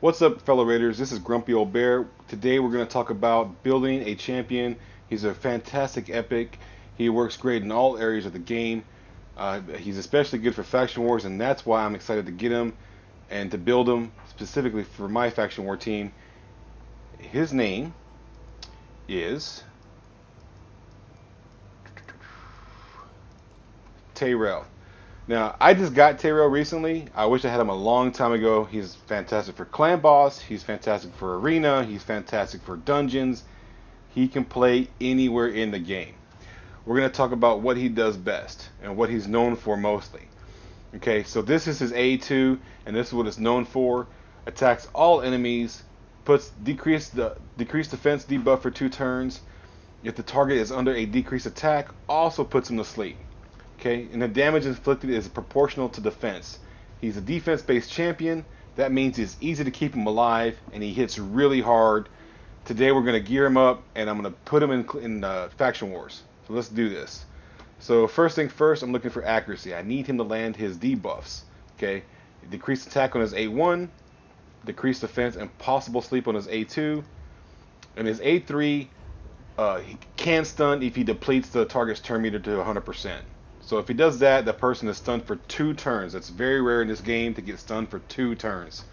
What's up, fellow Raiders? This is Grumpy Old Bear. Today we're going to talk about building a champion. He's a fantastic epic. He works great in all areas of the game. He's especially good for faction wars, and that's why I'm excited to get him and to build him specifically for my faction war team. His name is Tayrel. Now, I just got Tayrel recently. I wish I had him a long time ago. He's fantastic for clan boss. He's fantastic for arena. He's fantastic for dungeons. He can play anywhere in the game. We're going to talk about what he does best and what he's known for mostly. Okay, so this is his A2, and this is what it's known for. Attacks all enemies, puts decreased defense debuff for 2 turns. If the target is under a decreased attack, also puts him to sleep. Okay, and the damage inflicted is proportional to defense. He's a defense-based champion. That means it's easy to keep him alive, and he hits really hard. Today we're going to gear him up, and I'm going to put him in faction wars. So let's do this. So first thing first, I'm looking for accuracy. I need him to land his debuffs. Okay, decreased attack on his A1, decreased defense and possible sleep on his A2, and his A3. He can stun if he depletes the target's turn meter to 100%. So if he does that, the person is stunned for 2 turns. It's very rare in this game to get stunned for 2 turns.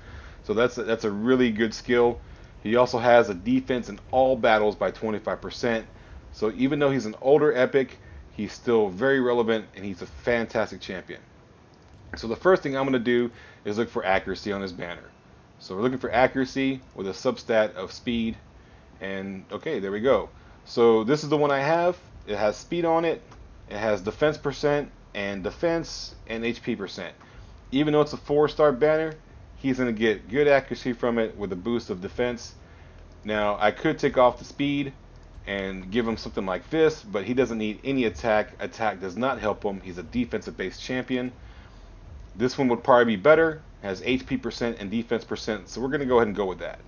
So that's a really good skill. He also has a defense in all battles by 25%. So even though he's an older epic, he's still very relevant and he's a fantastic champion. So the first thing I'm going to do is look for accuracy on his banner. So we're looking for accuracy with a substat of speed. And okay, there we go. So this is the one I have. It has speed on it. It has defense percent and defense and HP percent. Even though it's a 4-star banner, he's going to get good accuracy from it with a boost of defense. Now, I could take off the speed and give him something like this, but he doesn't need any attack. Attack does not help him. He's a defensive-based champion. This one would probably be better. Has HP percent and defense percent, so we're going to go ahead and go with that.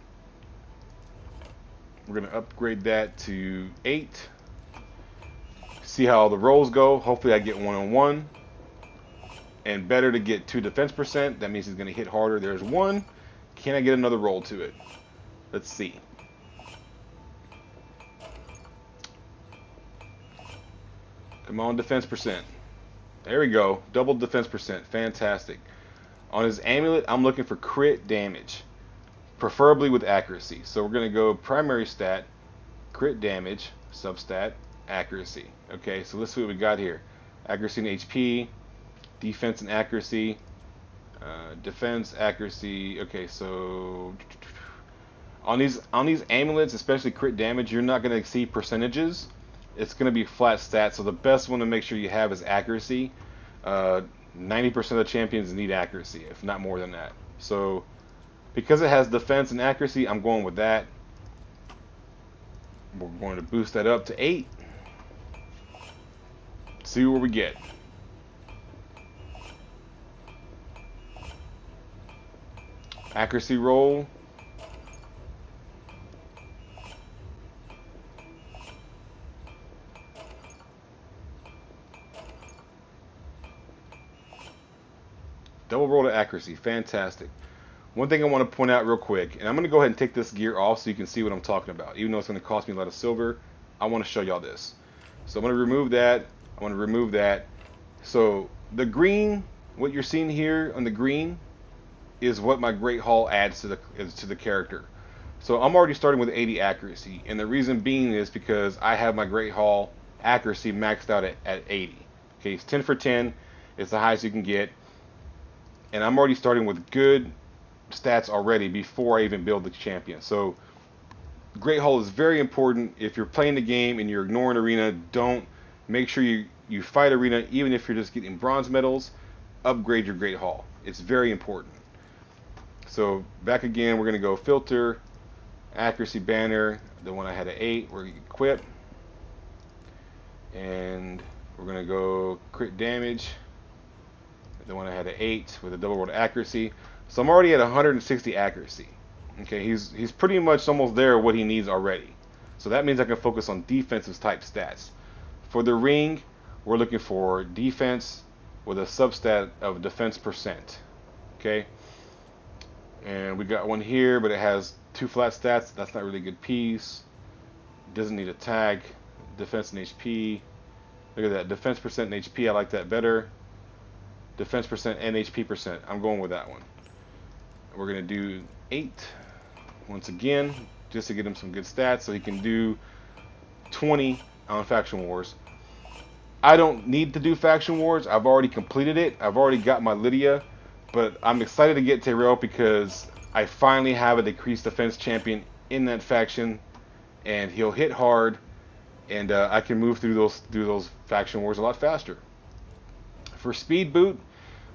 We're going to upgrade that to 8. See how the rolls go. Hopefully I get 1-on-1. And better to get 2 defense percent. That means he's going to hit harder. There's 1. Can I get another roll to it? Let's see. Come on, defense percent. There we go. Double defense percent. Fantastic. On his amulet, I'm looking for crit damage. Preferably with accuracy. So we're going to go primary stat, crit damage, substat, accuracy. Okay, so let's see what we got here. Accuracy and HP, defense and accuracy, defense, accuracy. Okay, so on these amulets, especially crit damage, you're not going to see percentages. It's going to be flat stats. So the best one to make sure you have is accuracy. 90% of the champions need accuracy, if not more than that. So because it has defense and accuracy, I'm going with that. We're going to boost that up to 8. See where we get. Accuracy roll. Double roll to accuracy. Fantastic. One thing I want to point out real quick, and I'm going to go ahead and take this gear off so you can see what I'm talking about. Even though it's going to cost me a lot of silver, I want to show y'all this. So I'm going to remove that. I want to remove that. So the green, what you're seeing here on the green, is what my Great Hall adds to the character. So I'm already starting with 80 accuracy, and the reason being is because I have my Great Hall accuracy maxed out at 80. Okay, it's 10 for 10. It's the highest you can get, and I'm already starting with good stats already before I even build the champion. So Great Hall is very important. If you're playing the game and you're ignoring arena, don't. Make sure you fight arena, even if you're just getting bronze medals. Upgrade your Great Hall. It's very important. So back again, we're going to go filter, accuracy banner, the one I had at 8, we're going to equip. And we're going to go crit damage, the one I had at 8 with a double roll to accuracy. So I'm already at 160 accuracy. Okay, he's pretty much almost there what he needs already. So that means I can focus on defensive type stats. For the ring, we're looking for defense with a substat of defense percent. Okay. And we got one here, but it has 2 flat stats. That's not really a good piece. Doesn't need a tag. Defense and HP. Look at that. Defense percent and HP. I like that better. Defense percent and HP percent. I'm going with that one. We're going to do 8 once again, just to get him some good stats so he can do 20 on Faction Wars. I don't need to do Faction Wars. I've already completed it. I've already got my Lydia. But I'm excited to get Tayrel because I finally have a decreased defense champion in that faction. And he'll hit hard. And I can move through those Faction Wars a lot faster. For Speed Boot,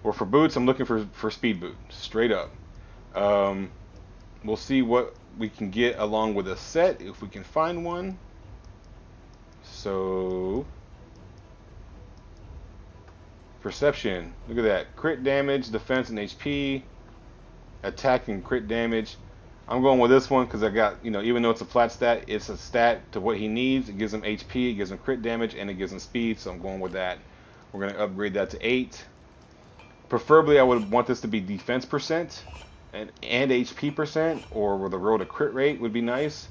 or for boots, I'm looking for Speed Boot. Straight up. We'll see what we can get along with a set, if we can find one. So... Perception. Look at that. Crit damage, defense, and HP. Attack and crit damage. I'm going with this one because I got, even though it's a flat stat, it's a stat to what he needs. It gives him HP, it gives him crit damage, and it gives him speed, so I'm going with that. We're going to upgrade that to 8. Preferably, I would want this to be defense percent and HP percent, or with a roll to crit rate would be nice.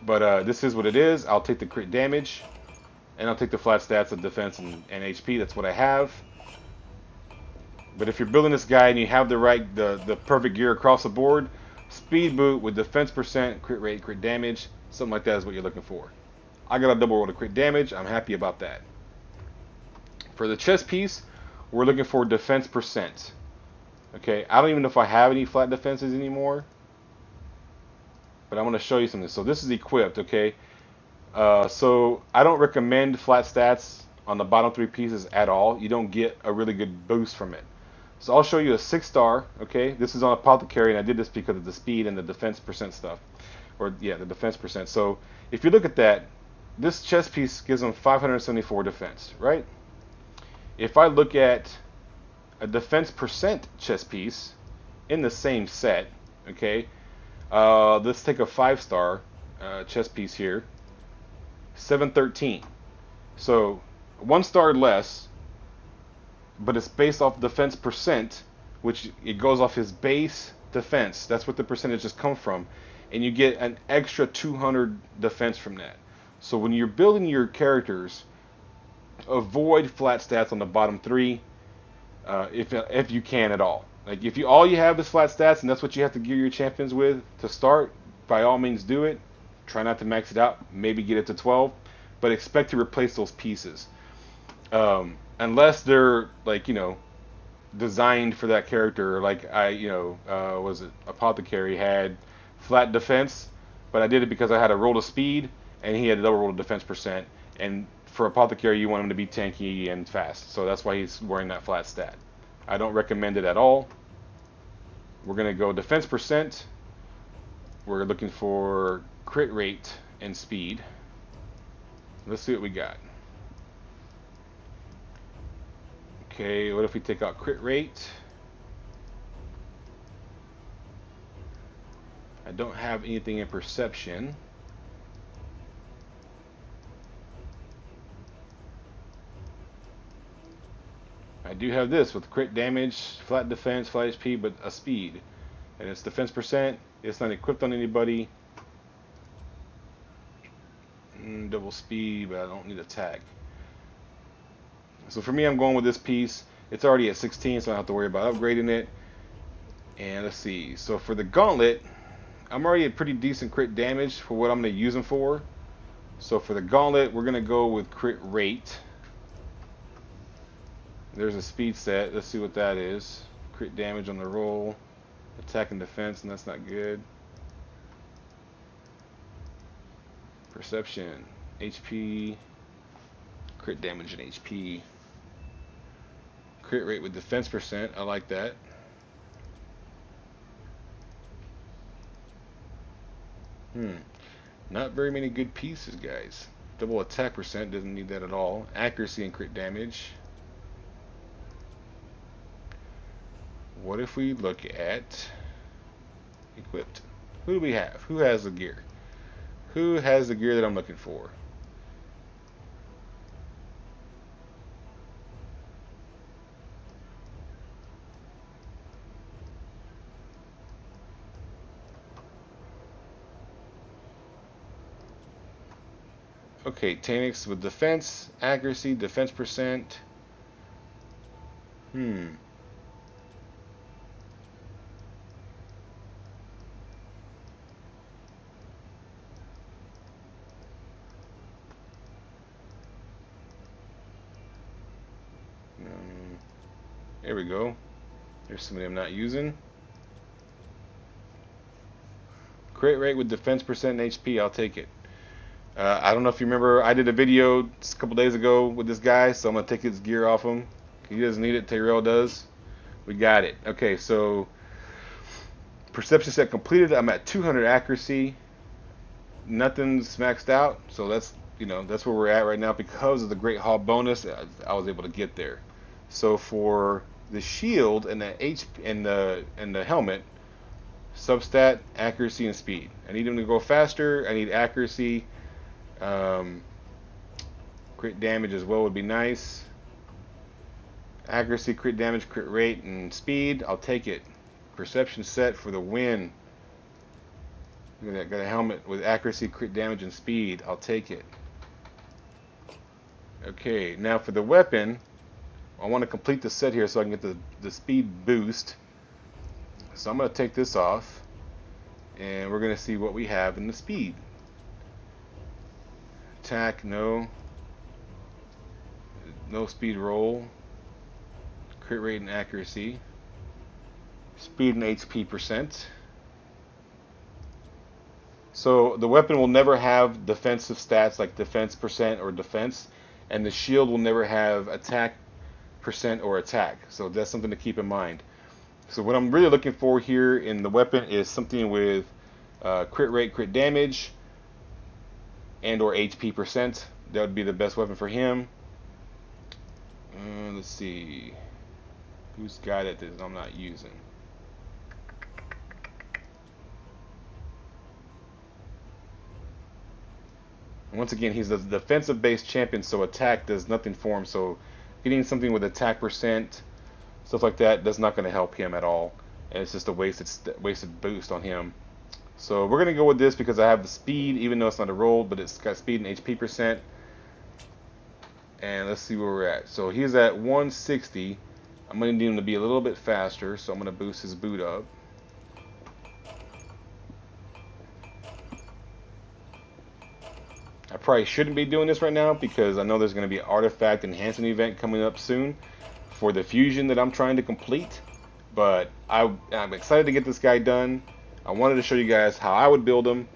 But this is what it is. I'll take the crit damage, and I'll take the flat stats of defense and HP. That's what I have. But if you're building this guy and you have the perfect gear across the board, Speed Boot with defense percent, crit rate, crit damage, something like that is what you're looking for. I got a double roll to crit damage. I'm happy about that. For the chest piece, we're looking for defense percent. Okay, I don't even know if I have any flat defenses anymore. But I'm going to show you something. So this is equipped, okay? So I don't recommend flat stats on the bottom 3 pieces at all. You don't get a really good boost from it. So I'll show you a 6-star, okay? This is on Apothecary, and I did this because of the speed and the defense percent stuff. Or, yeah, the defense percent. So if you look at that, this chest piece gives them 574 defense, right? If I look at a defense percent chest piece in the same set, okay? Let's take a 5-star chest piece here. 713. So 1 star less, but it's based off defense percent, which it goes off his base defense. That's what the percentages come from. And you get an extra 200 defense from that. So when you're building your characters, avoid flat stats on the bottom 3 if you can at all. Like if all you have is flat stats and that's what you have to gear your champions with to start, by all means do it. Try not to max it out. Maybe get it to 12, but expect to replace those pieces. Unless they're like, designed for that character. Like was it Apothecary had flat defense, but I did it because I had a roll to speed and he had a double roll to defense percent. And for Apothecary, you want him to be tanky and fast, so that's why he's wearing that flat stat. I don't recommend it at all. We're gonna go defense percent. We're looking for crit rate and speed. Let's see what we got. Okay, what if we take out crit rate? I don't have anything in perception. I do have this with crit damage, flat defense, flat HP, but a speed. And it's defense percent. It's not equipped on anybody. Double speed, but I don't need a tag. So for me, I'm going with this piece. It's already at 16, so I don't have to worry about upgrading it. And let's see. So for the gauntlet, I'm already at pretty decent crit damage for what I'm going to use them for. So for the gauntlet, we're going to go with crit rate. There's a speed set. Let's see what that is. Crit damage on the roll. Attack and defense, and that's not good. Perception. HP. Crit damage and HP. Crit rate with defense percent. I like that. Not very many good pieces, guys. Double attack percent, doesn't need that at all. Accuracy and crit damage. What if we look at equipped? Who do we have? Who has the gear? Who has the gear that I'm looking for? Okay, Tanix with defense, accuracy, defense percent. Hmm. Um, there we go. There's somebody I'm not using. Crit rate with defense percent and HP. I'll take it. I don't know if you remember, I did a video just a couple days ago with this guy, so I'm gonna take his gear off him. He doesn't need it. Tayrel does. We got it. Okay, so perception set completed. I'm at 200 accuracy. Nothing's maxed out, so that's where we're at right now because of the Great Hall bonus. I was able to get there. So for the shield and the and the helmet, substat, accuracy, and speed. I need him to go faster. I need accuracy. Um, crit damage as well would be nice. Accuracy, crit damage, crit rate, and speed. I'll take it. Perception set for the win. Got a helmet with accuracy, crit damage, and speed. I'll take it. Okay, now for the weapon, I want to complete the set here so I can get the speed boost. So I'm going to take this off, and we're going to see what we have in the speed. Attack, no. No speed roll. Crit rate and accuracy. Speed and HP percent. So the weapon will never have defensive stats like defense percent or defense, and the shield will never have attack percent or attack. So that's something to keep in mind. So what I'm really looking for here in the weapon is something with crit rate, crit damage, and or HP percent. That would be the best weapon for him. Let's see. Who's got it that I'm not using? Once again, he's a defensive-based champion, so attack does nothing for him. So getting something with attack percent, stuff like that, that's not going to help him at all. And it's just a wasted boost on him. So we're going to go with this because I have the speed, even though it's not a roll, but it's got speed and HP percent. And let's see where we're at. So he's at 160. I'm going to need him to be a little bit faster, so I'm going to boost his boot up. I probably shouldn't be doing this right now because I know there's going to be an artifact enhancement event coming up soon for the fusion that I'm trying to complete. But I'm excited to get this guy done. I wanted to show you guys how I would build him.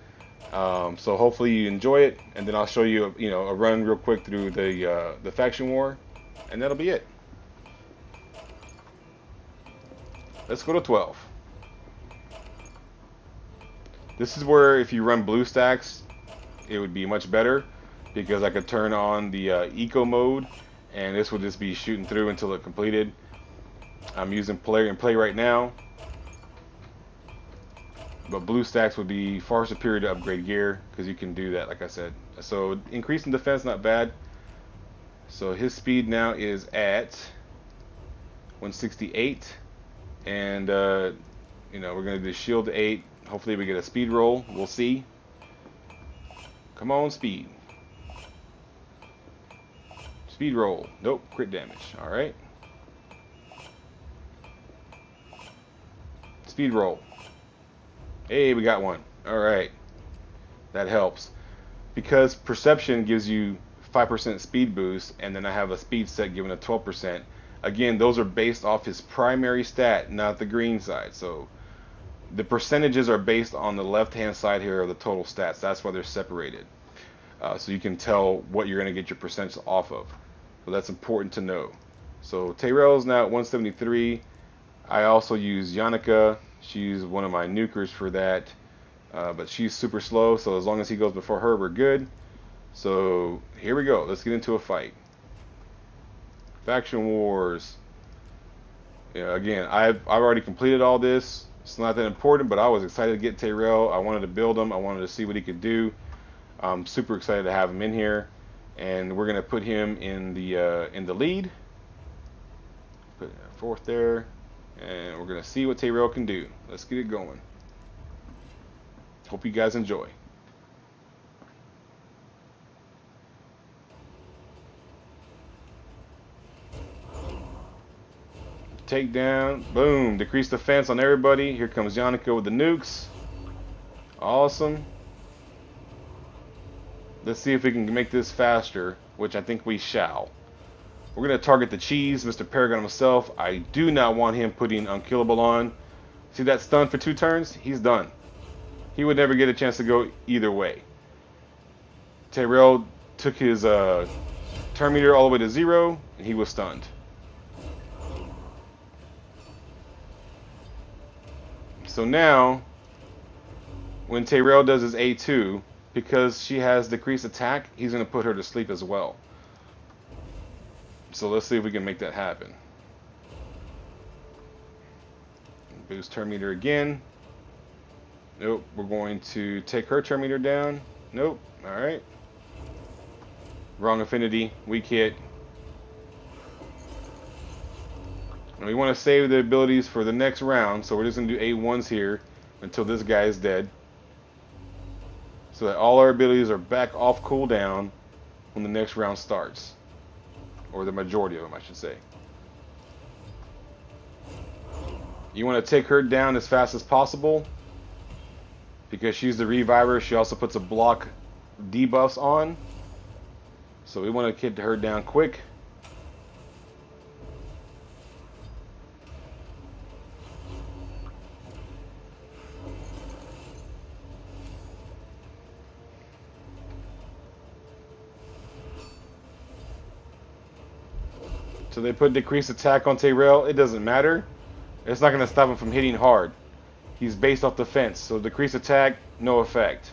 So hopefully you enjoy it, and then I'll show you a run real quick through the faction war, and that'll be it. Let's go to 12. This is where if you run blue stacks, it would be much better because I could turn on the eco mode, and this will just be shooting through until it completed. I'm using player and play right now, but blue stacks would be far superior to upgrade gear because you can do that, like I said. So increasing defense, not bad. So his speed now is at 168, and we're gonna do shield 8. Hopefully we get a speed roll. We'll see. Come on, speed. Speed roll. Nope, crit damage. All right. Speed roll. Hey, we got one. All right. That helps. Because perception gives you 5% speed boost, and then I have a speed set given a 12%. Again, those are based off his primary stat, not the green side. So the percentages are based on the left-hand side here of the total stats. That's why they're separated. So you can tell what you're going to get your percentage off of. So that's important to know. So Tayrel is now at 173. I also use Yannicka. She's one of my nukers for that. But she's super slow, so as long as he goes before her, we're good. So here we go. Let's get into a fight. Faction Wars. Yeah, again, I've already completed all this. It's not that important, but I was excited to get Tayrel. I wanted to build him. I wanted to see what he could do. I'm super excited to have him in here, and we're gonna put him in the lead. Put fourth there, and we're gonna see what Tayrel can do. Let's get it going. Hope you guys enjoy. Takedown. Boom. Decrease defense on everybody. Here comes Yannicka with the nukes. Awesome. Let's see if we can make this faster, which I think we shall. We're going to target the cheese, Mr. Paragon himself. I do not want him putting Unkillable on. See that stun for 2 turns? He's done. He would never get a chance to go either way. Tayrel took his turn meter all the way to 0, and he was stunned. So now, when Tayrel does his A2, because she has decreased attack, he's going to put her to sleep as well. So let's see if we can make that happen. Boost turn meter again. Nope, we're going to take her turn meter down. Nope, alright. Wrong affinity, weak hit. And we want to save the abilities for the next round, so we're just going to do A1s here until this guy is dead. So that all our abilities are back off cooldown when the next round starts. Or the majority of them, I should say. You want to take her down as fast as possible. Because she's the reviver, she also puts a block debuffs on. So we want to get her down quick. So they put decreased attack on Tayrel. It doesn't matter. It's not going to stop him from hitting hard. He's based off defense, so decreased attack, no effect.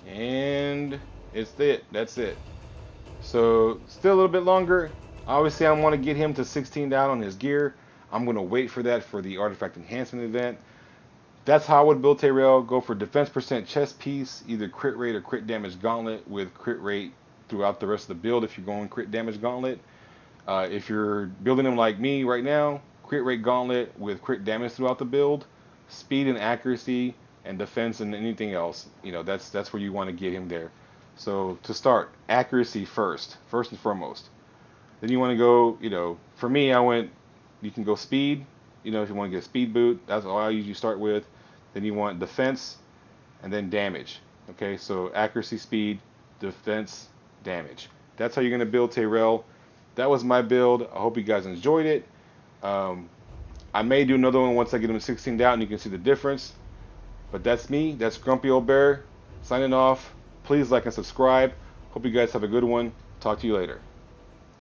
And it's it. That's it. So still a little bit longer. Obviously, I want to get him to 16 down on his gear. I'm going to wait for that for the artifact enhancement event. That's how I would build Tayrel. Go for defense percent chest piece, either crit rate or crit damage gauntlet with crit rate throughout the rest of the build if you're going crit damage gauntlet. If you're building him like me right now, crit rate gauntlet with crit damage throughout the build, speed and accuracy, and defense and anything else. You know, that's where you want to get him there. So to start, accuracy first and foremost. Then you want to go, you know, for me, you can go speed, you know, if you want to get a speed boot, that's all I usually start with. Then you want defense, and then damage. Okay, so accuracy, speed, defense, damage. That's how you're going to build Tayrel. That was my build. I hope you guys enjoyed it. I may do another one once I get him 16 down and you can see the difference. But that's me. That's Grumpy Old Bear signing off. Please like and subscribe. Hope you guys have a good one. Talk to you later.